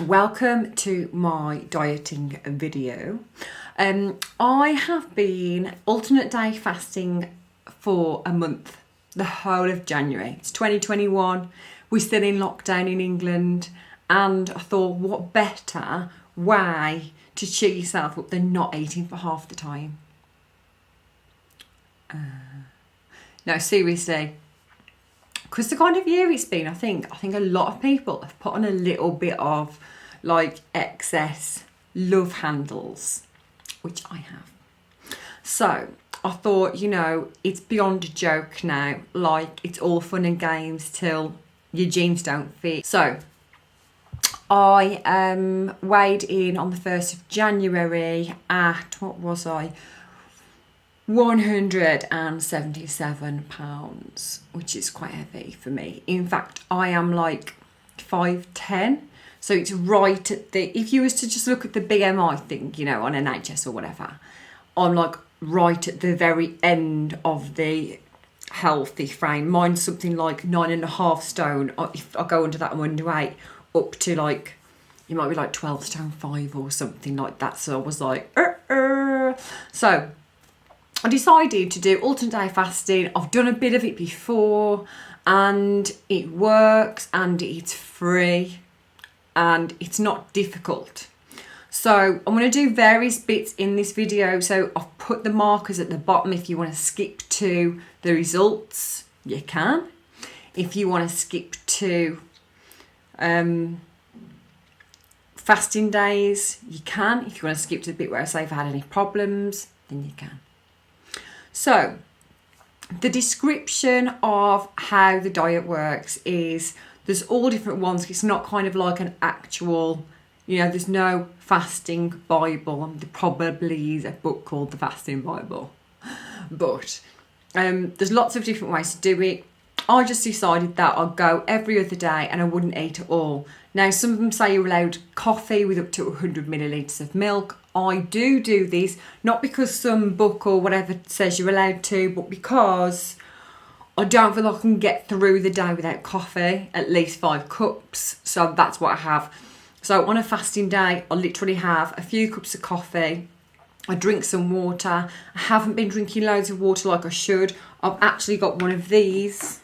Welcome to my dieting video. I have been alternate day fasting for a month, the whole of January. It's 2021, we're still in lockdown in England, and I thought what better way to cheer yourself up than not eating for half the time. No, seriously. Because the kind of year it's been, I think a lot of people have put on a little bit of like excess love handles, which I have. So I thought, it's beyond a joke now. Like, it's all fun and games till your jeans don't fit. So I weighed in on the 1st of January at, what was I? 177 pounds, which is quite heavy for me. In fact, I am like 5'10", so it's right at the, if you was to just look at the BMI thing, on NHS or whatever, I'm like right at the very end of the healthy frame. Mine's something like 9.5 stone. If I go under that, I'm underweight, up to like, it might be like 12 stone 5 or something like that. So I was like, So I decided to do alternate day fasting. I've done a bit of it before and it works and it's free and it's not difficult. So I'm going to do various bits in this video. So I've put the markers at the bottom. If you want to skip to the results, you can. If you want to skip to fasting days, you can. If you want to skip to the bit where I say if I had any problems, then you can. So the description of how the diet works is there's all different ones. It's not kind of like an actual, there's no fasting Bible. There probably is a book called the Fasting Bible. But there's lots of different ways to do it. I just decided that I'd go every other day and I wouldn't eat at all. Now, some of them say you're allowed coffee with up to 100 millilitres of milk. I do this, not because some book or whatever says you're allowed to, but because I don't feel like I can get through the day without coffee, at least 5 cups. So that's what I have. So on a fasting day, I literally have a few cups of coffee. I drink some water. I haven't been drinking loads of water like I should. I've actually got one of these,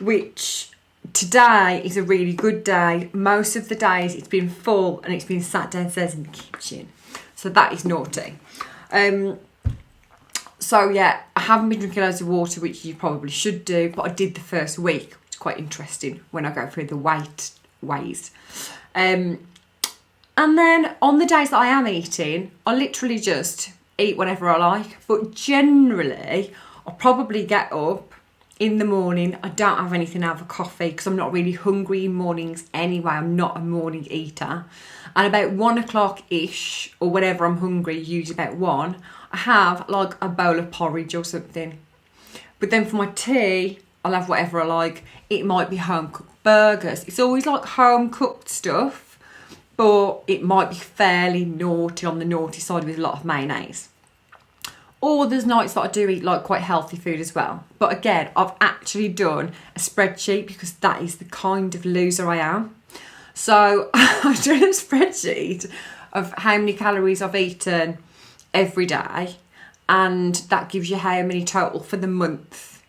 which today is a really good day. Most of the days it's been full and it's been sat downstairs in the kitchen. So that is naughty. So yeah, I haven't been drinking loads of water, which you probably should do, but I did the first week, which is quite interesting when I go through the ways. And then on the days that I am eating, I literally just eat whatever I like. But generally, I'll probably get up in the morning. I don't have anything out of a coffee because I'm not really hungry in mornings anyway. I'm not a morning eater. And about 1 o'clock-ish or whatever I'm hungry, usually about 1, I have like a bowl of porridge or something. But then for my tea, I'll have whatever I like. It might be home-cooked burgers. It's always like home-cooked stuff, but it might be fairly naughty, on the naughty side, with a lot of mayonnaise. Or there's nights that I do eat like quite healthy food as well. But again, I've actually done a spreadsheet because that is the kind of loser I am. So I've done a spreadsheet of how many calories I've eaten every day. And that gives you how many total for the month.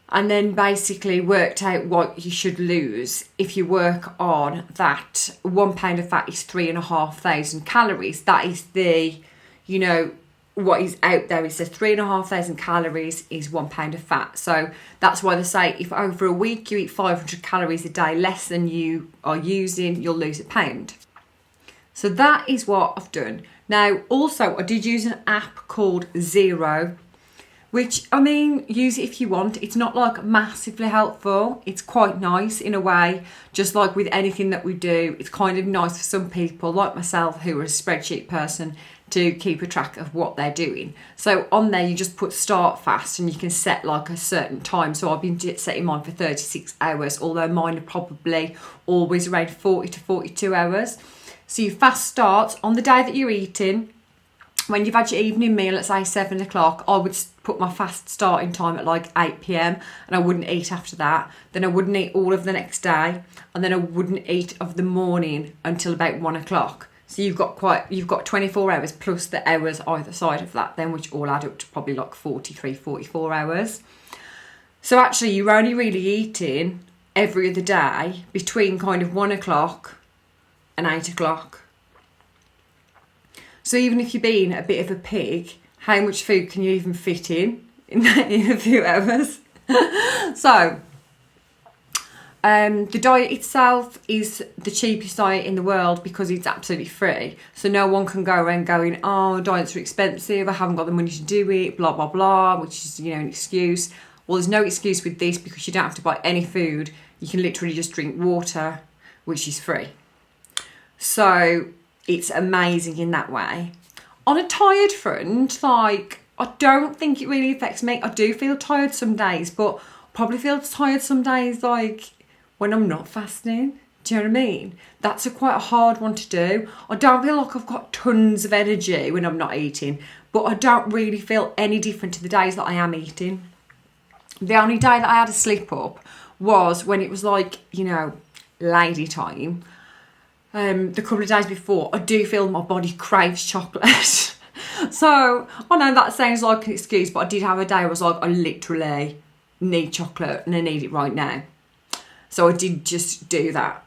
And then basically worked out what you should lose if you work on that. 1 pound of fat is 3,500 calories. That is the, what is out there. It says 3,500 calories is 1 pound of fat. So that's why they say if over a week you eat 500 calories a day less than you are using, you'll lose a pound. So that is what I've done. Now, also, I did use an app called Zero, which, use it if you want. It's not like massively helpful. It's quite nice in a way, just like with anything that we do. It's kind of nice for some people like myself who are a spreadsheet person to keep a track of what they're doing. So on there, you just put start fast and you can set like a certain time. So I've been setting mine for 36 hours, although mine are probably always around 40 to 42 hours. So your fast starts on the day that you're eating. when you've had your evening meal at say 7 o'clock, I would put my fast starting time at like 8 p.m. and I wouldn't eat after that. Then I wouldn't eat all of the next day, and then I wouldn't eat of the morning until about 1 o'clock. So you've got 24 hours plus the hours either side of that then, which all add up to probably like 43, 44 hours. So actually you're only really eating every other day between kind of 1 o'clock and 8 o'clock. So even if you're being a bit of a pig, how much food can you even fit in a few hours? So, the diet itself is the cheapest diet in the world because it's absolutely free. So no one can go around going, oh, diets are expensive, I haven't got the money to do it, blah, blah, blah, which is, an excuse. Well, there's no excuse with this because you don't have to buy any food. You can literally just drink water, which is free. So it's amazing in that way. On a tired front, like, I don't think it really affects me. I do feel tired some days, but probably feel tired some days, like, when I'm not fasting. Do you know what I mean? That's quite a hard one to do. I don't feel like I've got tons of energy when I'm not eating, but I don't really feel any different to the days that I am eating. The only day that I had a slip up was when it was like, lady time. The couple of days before, I do feel my body craves chocolate. So, I know that sounds like an excuse, but I did have a day where I was like, I literally need chocolate and I need it right now. So I did just do that.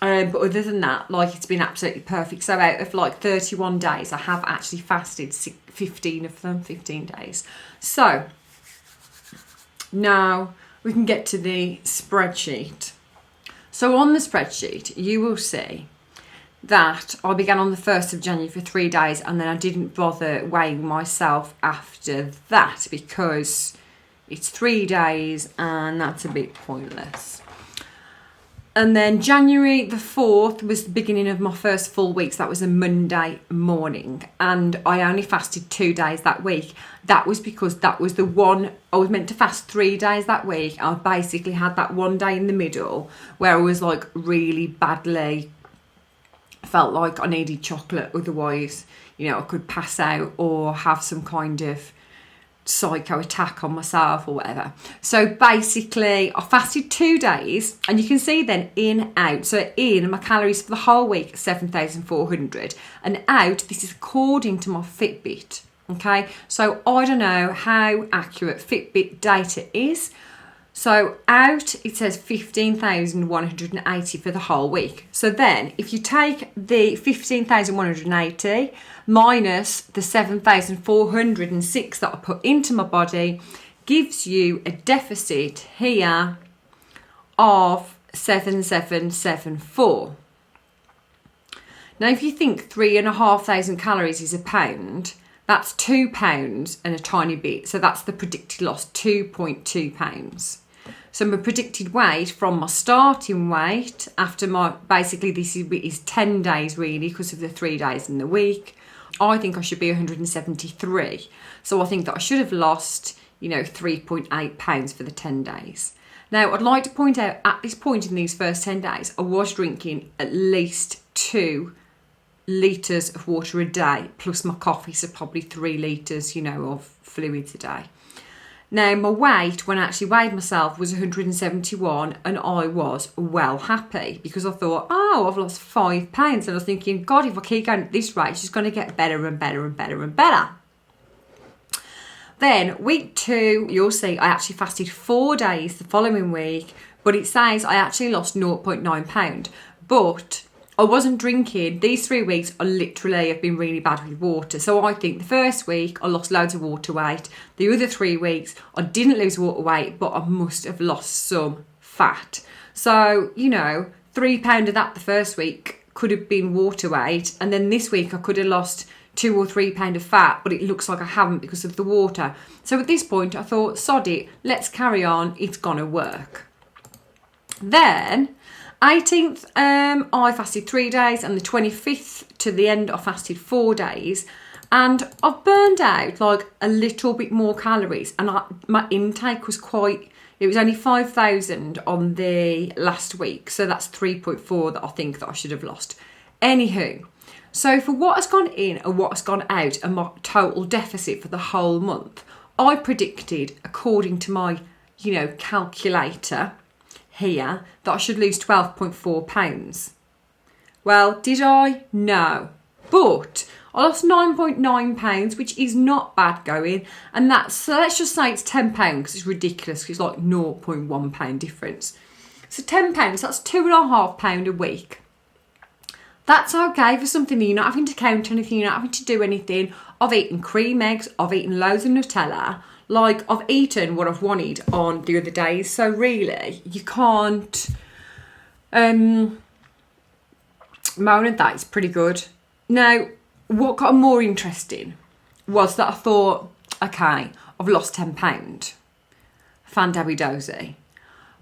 But other than that, like, it's been absolutely perfect. So out of like 31 days, I have actually fasted 15 of them, 15 days. So now we can get to the spreadsheet. So on the spreadsheet, you will see that I began on the 1st of January for 3 days, and then I didn't bother weighing myself after that because it's 3 days and that's a bit pointless. And then January the 4th was the beginning of my first full week. So that was a Monday morning, and I only fasted 2 days that week. That was because that was the one, I was meant to fast 3 days that week. I basically had that one day in the middle where I was like really badly, felt like I needed chocolate. Otherwise, I could pass out or have some kind of psycho attack on myself or whatever. So basically I fasted 2 days, and you can see then in, out. So in, my calories for the whole week 7,400, and out, this is according to my Fitbit. Okay, so I don't know how accurate Fitbit data is. So out, it says 15,180 for the whole week. So then if you take the 15,180 minus the 7,406 that I put into my body, gives you a deficit here of 7,774. Now, if you think 3,500 calories is a pound, that's 2 pounds and a tiny bit. So that's the predicted loss, 2.2 pounds. So my predicted weight from my starting weight after basically this is 10 days really because of the 3 days in the week. I think I should be 173. So I think that I should have lost, 3.8 pounds for the 10 days. Now, I'd like to point out at this point in these first 10 days, I was drinking at least 2 litres of water a day, plus my coffee, so probably 3 litres, of fluids a day. Now, my weight, when I actually weighed myself, was 171, and I was well happy because I thought, I've lost 5 pounds. And I was thinking, God, if I keep going at this rate, it's just going to get better and better and better and better. Then week 2, you'll see I actually fasted 4 days the following week, but it says I actually lost 0.9 pound. But I wasn't drinking. These 3 weeks, I literally have been really bad with water. So I think the first week, I lost loads of water weight. The other 3 weeks, I didn't lose water weight, but I must have lost some fat. So, 3 pound of that the first week could have been water weight. And then this week, I could have lost 2 or 3 pound of fat, but it looks like I haven't because of the water. So at this point, I thought, sod it, let's carry on. It's going to work. Then 18th, I fasted 3 days, and the 25th to the end, I fasted 4 days, and I've burned out like a little bit more calories, and my intake was it was only 5,000 on the last week, so that's 3.4 that I think that I should have lost. Anywho, So for what has gone in and what has gone out and my total deficit for the whole month, I predicted, according to my, calculator here, that I should lose 12.4 pounds. Well, did I? No. But I lost 9.9 pounds, which is not bad going. And so let's just say it's 10 pounds, because it's ridiculous, because it's like 0.1 pound difference. So 10 pounds, that's £2.5 a week. That's okay for something that you're not having to count anything, you're not having to do anything. I've eaten cream eggs, I've eaten loads of Nutella. Like, I've eaten what I've wanted on the other days. So really, you can't moan at that. It's pretty good. Now, what got more interesting was that I thought, okay, I've lost £10. Fandabidozy.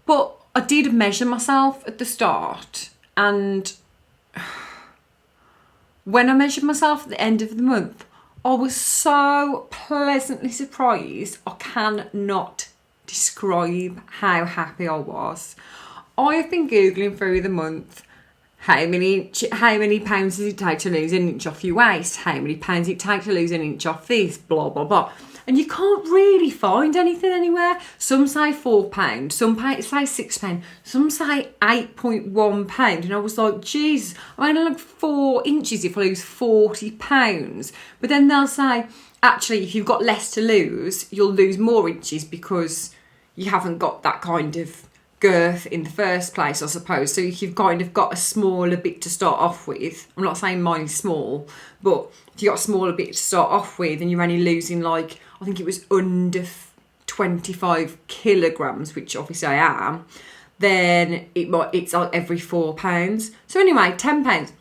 But I did measure myself at the start, and when I measured myself at the end of the month, I was so pleasantly surprised. I cannot describe how happy I was. I have been Googling through the month, how many pounds does it take to lose an inch off your waist? How many pounds does it take to lose an inch off this? Blah, blah, blah. And you can't really find anything anywhere. Some say £4, some say £6, some say £8.1. And I was like, Jesus, I'm only like 4 inches if I lose £40. But then they'll say, actually, if you've got less to lose, you'll lose more inches because you haven't got that kind of girth in the first place, I suppose. So if you've kind of got a smaller bit to start off with, I'm not saying mine is small, but if you've got a smaller bit to start off with and you're only losing like, I think it was under 25 kilograms, which obviously I am, then it's like every £4. So anyway, £10.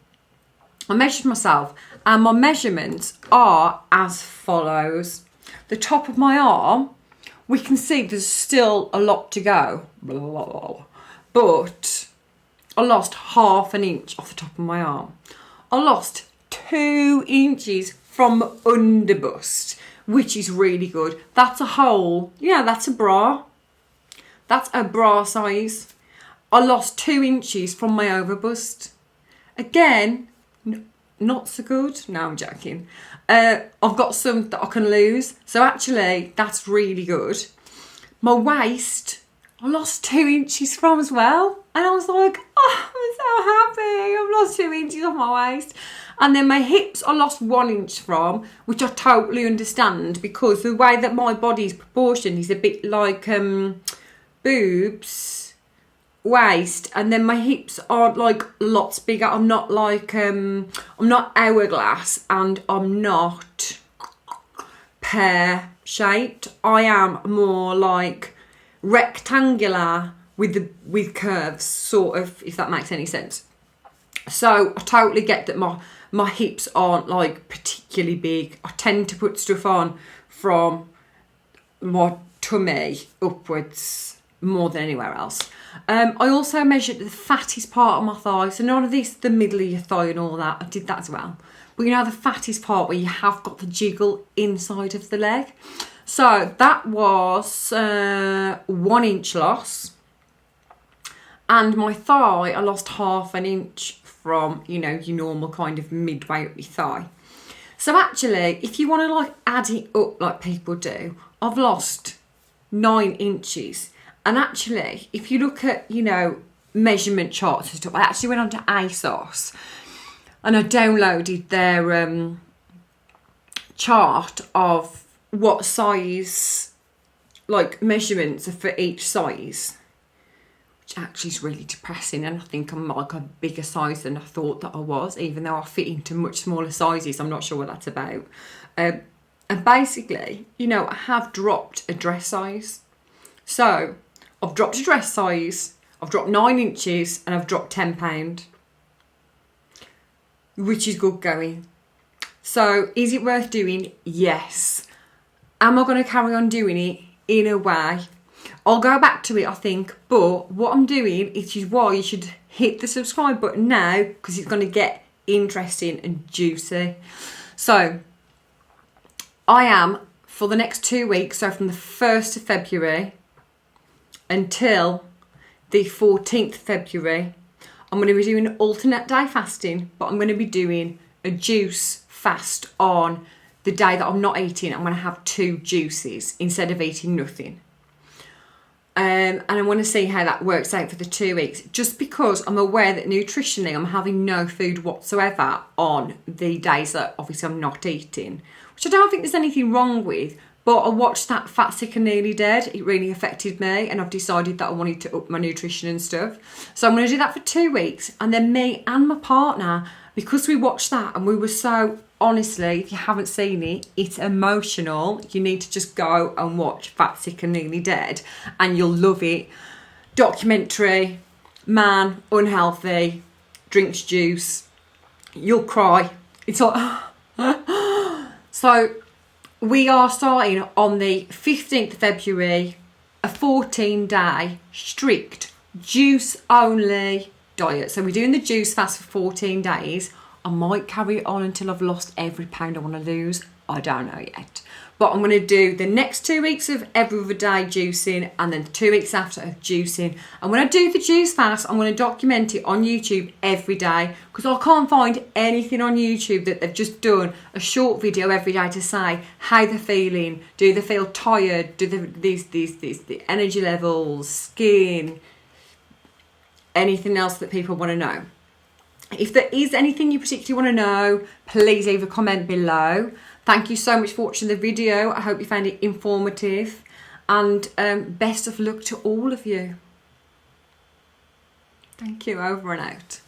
I measured myself and my measurements are as follows. The top of my arm, we can see there's still a lot to go. But I lost half an inch off the top of my arm. I lost 2 inches from underbust, which is really good. That's a hole. Yeah, that's a bra. That's a bra size. I lost 2 inches from my overbust. Again, not so good. No, I'm joking. I've got some that I can lose. So actually, that's really good. My waist, I lost 2 inches from as well. And I was like, oh, I'm so happy. I've lost 2 inches off my waist. And then my hips, I lost 1 inch from, which I totally understand because the way that my body is proportioned is a bit like boobs, waist, and then my hips are like lots bigger. I'm not like I'm not hourglass and I'm not pear shaped. I am more like rectangular with curves, sort of, if that makes any sense. So I totally get that my hips aren't like particularly big. I tend to put stuff on from my tummy upwards more than anywhere else. I also measured the fattest part of my thigh. So none of this, the middle of your thigh and all that. I did that as well. But you know the fattest part where you have got the jiggle inside of the leg. So that was 1 inch loss. And my thigh, I lost half an inch from, your normal kind of midway up your thigh. So actually, if you want to like add it up like people do, I've lost 9 inches. And actually, if you look at, measurement charts and stuff, I actually went on to ASOS and I downloaded their chart of what size, like measurements are for each size, which actually is really depressing. And I think I'm like a bigger size than I thought that I was, even though I fit into much smaller sizes. I'm not sure what that's about. And basically, I have dropped a dress size. So I've dropped a dress size, I've dropped 9 inches, and I've dropped £10, which is good going. So is it worth doing? Yes. Am I going to carry on doing it? In a way. I'll go back to it, I think, but what I'm doing, which is why you should hit the subscribe button now, because it's going to get interesting and juicy. So I am, for the next 2 weeks, so from the 1st of February until the 14th of February, I'm going to be doing alternate day fasting, but I'm going to be doing a juice fast on the day that I'm not eating. I'm going to have 2 juices instead of eating nothing. And I want to see how that works out for the 2 weeks, just because I'm aware that nutritionally I'm having no food whatsoever on the days that obviously I'm not eating, which I don't think there's anything wrong with. But I watched that Fat, Sick and Nearly Dead. It really affected me, and I've decided that I wanted to up my nutrition and stuff. So I'm going to do that for 2 weeks, and then me and my partner, because we watched that and we were so, honestly, if you haven't seen it, it's emotional. You need to just go and watch Fat, Sick and Nearly Dead, and you'll love it. Documentary, man, unhealthy, drinks juice, you'll cry. It's like, so we are starting on the 15th of February, a 14-day strict juice only diet. So we're doing the juice fast for 14 days. I might carry it on until I've lost every pound I want to lose. I don't know yet. But I'm going to do the next 2 weeks of every other day juicing, and then 2 weeks after of juicing. And when I do the juice fast, I'm going to document it on YouTube every day, because I can't find anything on YouTube that they've just done a short video every day to say how they're feeling. Do they feel tired? Do the energy levels, skin, anything else that people want to know? If there is anything you particularly want to know, please leave a comment below. Thank you so much for watching the video. I hope you found it informative, and best of luck to all of you. Thank you, over and out.